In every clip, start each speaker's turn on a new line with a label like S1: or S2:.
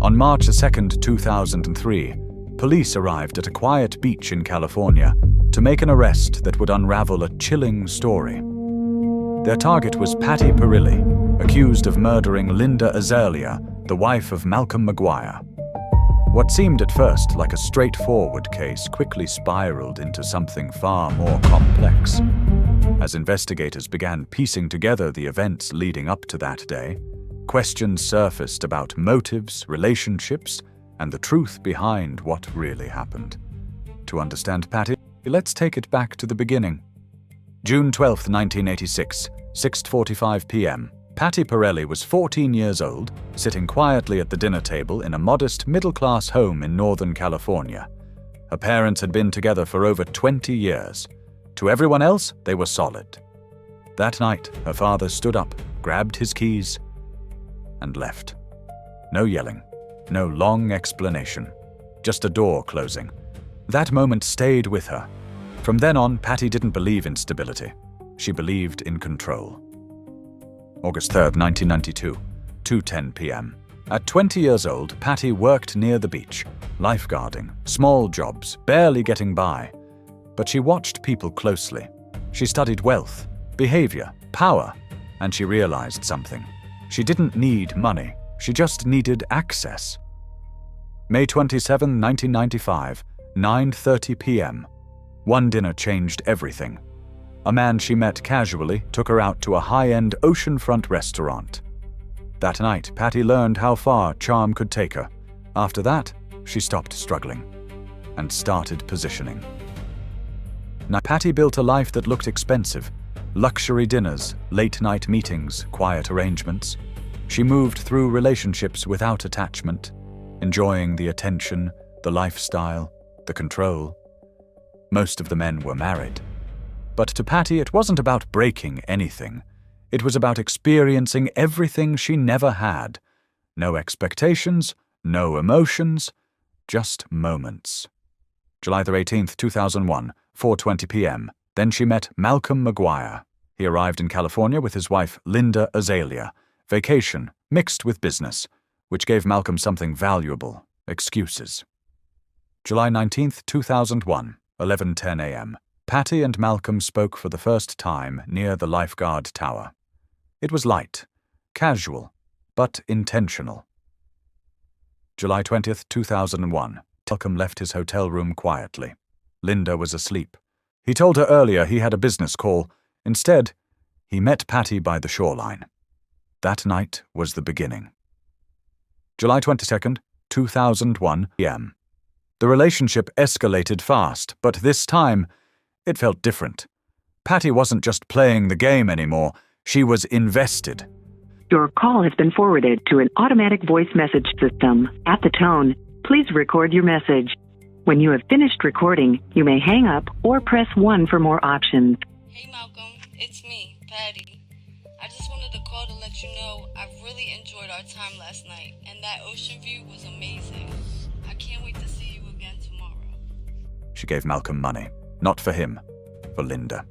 S1: On March 2nd, 2003, police arrived at a quiet beach in California to make an arrest that would unravel a chilling story. Their target was Patty Perilli, accused of murdering Linda Azalea, the wife of Malcolm McGuire. What seemed at first like a straightforward case quickly spiraled into something far more complex. As investigators began piecing together the events leading up to that day, questions surfaced about motives, relationships, and the truth behind what really happened. To understand Patty, let's take it back to the beginning. June 12, 1986, 6:45 p.m. Patty Perilli was 14 years old, sitting quietly at the dinner table in a modest middle-class home in Northern California. Her parents had been together for over 20 years. To everyone else, they were solid. That night, her father stood up, grabbed his keys, and left. No yelling, no long explanation, just a door closing. That moment stayed with her. From then on, Patty didn't believe in stability. She believed in control. August 3, 1992, 2:10 p.m. At 20 years old, Patty worked near the beach, lifeguarding, small jobs, barely getting by. But she watched people closely. She studied wealth, behavior, power, and she realized something. She didn't need money, she just needed access. May 27, 1995, 9:30 p.m. One dinner changed everything. A man she met casually took her out to a high-end oceanfront restaurant. That night, Patty learned how far charm could take her. After that, she stopped struggling and started positioning. Now, Patty built a life that looked expensive. Luxury dinners, late-night meetings, quiet arrangements. She moved through relationships without attachment, enjoying the attention, the lifestyle, the control. Most of the men were married. But to Patty, it wasn't about breaking anything. It was about experiencing everything she never had. No expectations, no emotions, just moments. July 18, 2001, 4:20 p.m. Then she met Malcolm McGuire. He arrived in California with his wife Linda Azalea. Vacation, mixed with business, which gave Malcolm something valuable: excuses. July 19, 2001, 11:10 a.m. Patty and Malcolm spoke for the first time near the lifeguard tower. It was light, casual, but intentional. July 20, 2001. Malcolm left his hotel room quietly. Linda was asleep. He told her earlier he had a business call. Instead, he met Patty by the shoreline. That night was the beginning. July 22, 2001 p.m. The relationship escalated fast, but this time, it felt different. Patty wasn't just playing the game anymore, she was invested.
S2: Your call has been forwarded to an automatic voice message system. At the tone, please record your message. When you have finished recording, you may hang up or press 1 for more options.
S3: Hey Malcolm, it's me, Patty. I just wanted to call to let you know I really enjoyed our time last night, and that ocean view was amazing. I can't wait to see you again tomorrow.
S1: She gave Malcolm money. Not for him, for Linda.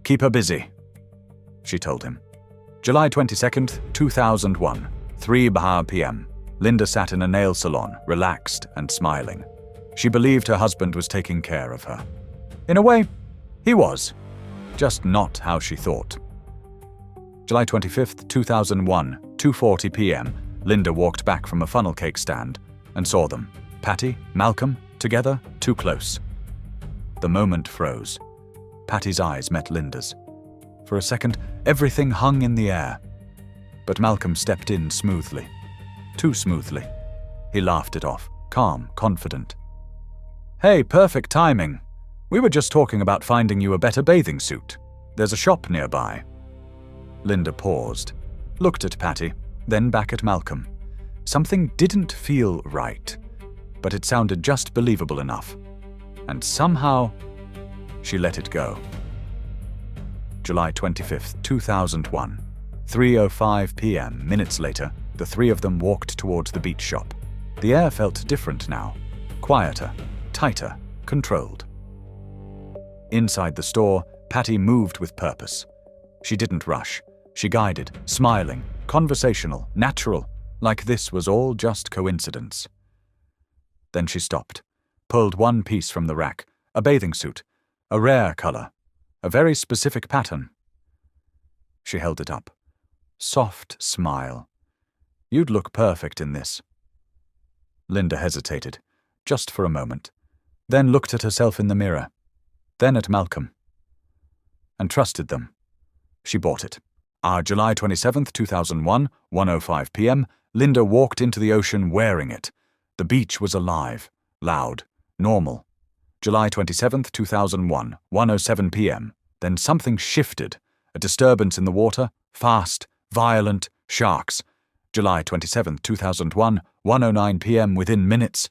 S1: Keep her busy, she told him. July 22nd, 2001, 3 p.m. Linda sat in a nail salon, relaxed and smiling. She believed her husband was taking care of her. In a way, he was, just not how she thought. July 25th, 2001, 2:40 p.m. Linda walked back from a funnel cake stand and saw them. Patty, Malcolm, together, too close. The moment froze. Patty's eyes met Linda's. For a second, everything hung in the air. But Malcolm stepped in smoothly. Too smoothly. He laughed it off, calm, confident. Hey, perfect timing. We were just talking about finding you a better bathing suit. There's a shop nearby. Linda paused, looked at Patty, then back at Malcolm. Something didn't feel right, but it sounded just believable enough. And somehow, she let it go. July 25th, 2001, 3:05 p.m. Minutes later, the three of them walked towards the beach shop. The air felt different now, quieter, tighter, controlled. Inside the store, Patty moved with purpose. She didn't rush. She guided, smiling, conversational, natural. like this was all just coincidence. Then she stopped, pulled one piece from the rack, a bathing suit, a rare color, a very specific pattern. She held it up. Soft smile. You'd look perfect in this. Linda hesitated, just for a moment, then looked at herself in the mirror, then at Malcolm, and trusted them. She bought it. July 27th, 2001, 1:05 p.m., Linda walked into the ocean wearing it. The beach was alive, loud, normal. July 27th, 2001, 1:07 p.m. Then something shifted. A disturbance in the water, fast, violent, sharks. July 27th, 2001, 1:09 p.m. Within minutes.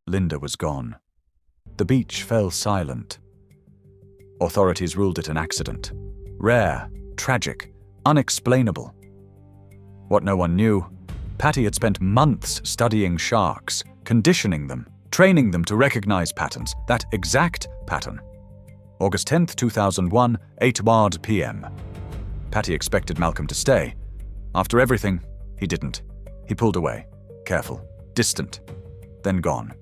S1: Linda was gone. The beach fell silent. Authorities ruled it an accident. Rare, tragic, unexplainable. What no one knew, Patty had spent months studying sharks, conditioning them, training them to recognize patterns, that exact pattern. August 10th, 2001, 8:00 p.m. Patty expected Malcolm to stay. After everything, he didn't. He pulled away, careful, distant, then gone.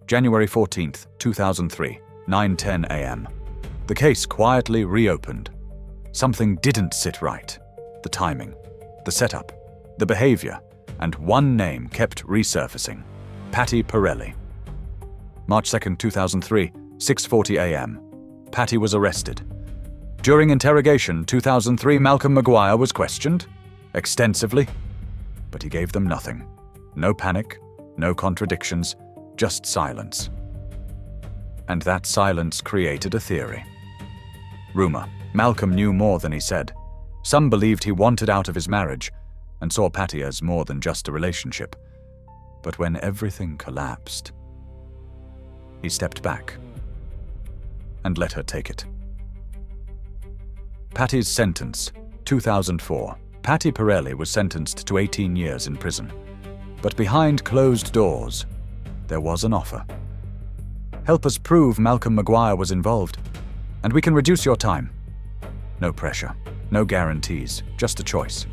S1: January 14th, 2003, 9:10 a.m. The case quietly reopened. Something didn't sit right. The timing, the setup, the behavior, and one name kept resurfacing. Patty Pirelli. March 2nd, 2003, 6:40 a.m. Patty was arrested. During interrogation, 2003, Malcolm McGuire was questioned extensively, but he gave them nothing. No panic, no contradictions, just silence. And that silence created a theory. Rumor. Malcolm knew more than he said. Some believed he wanted out of his marriage and saw Patty as more than just a relationship. But when everything collapsed, he stepped back and let her take it. Patty's sentence, 2004. Patty Pirelli was sentenced to 18 years in prison. But behind closed doors, there was an offer. Help us prove Malcolm McGuire was involved, and we can reduce your time. No pressure, no guarantees, just a choice.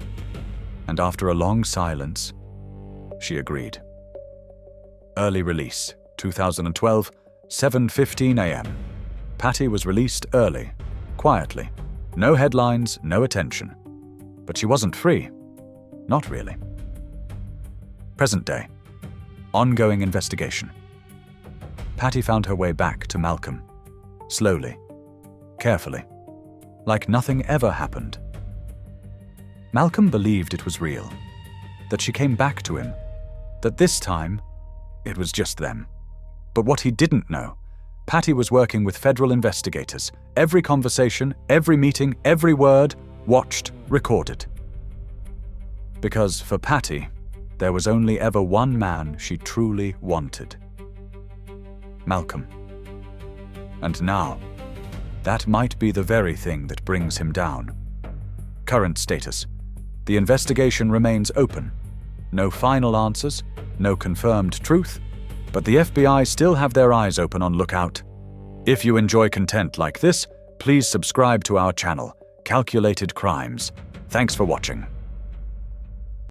S1: And after a long silence, she agreed. Early release, 2012, 7:15 a.m. Patty was released early, quietly. No headlines, no attention. But she wasn't free. Not really. Present day. Ongoing investigation. Patty found her way back to Malcolm. Slowly. Carefully. Like nothing ever happened. Malcolm believed it was real. That she came back to him. That this time, it was just them. But what he didn't know, Patty was working with federal investigators. Every conversation, every meeting, every word, watched, recorded. Because for Patty, there was only ever one man she truly wanted. Malcolm. And now, that might be the very thing that brings him down. Current status. The investigation remains open. No final answers, no confirmed truth, but the FBI still have their eyes open on lookout. If you enjoy content like this, please subscribe to our channel, Calculated Crimes. Thanks for watching.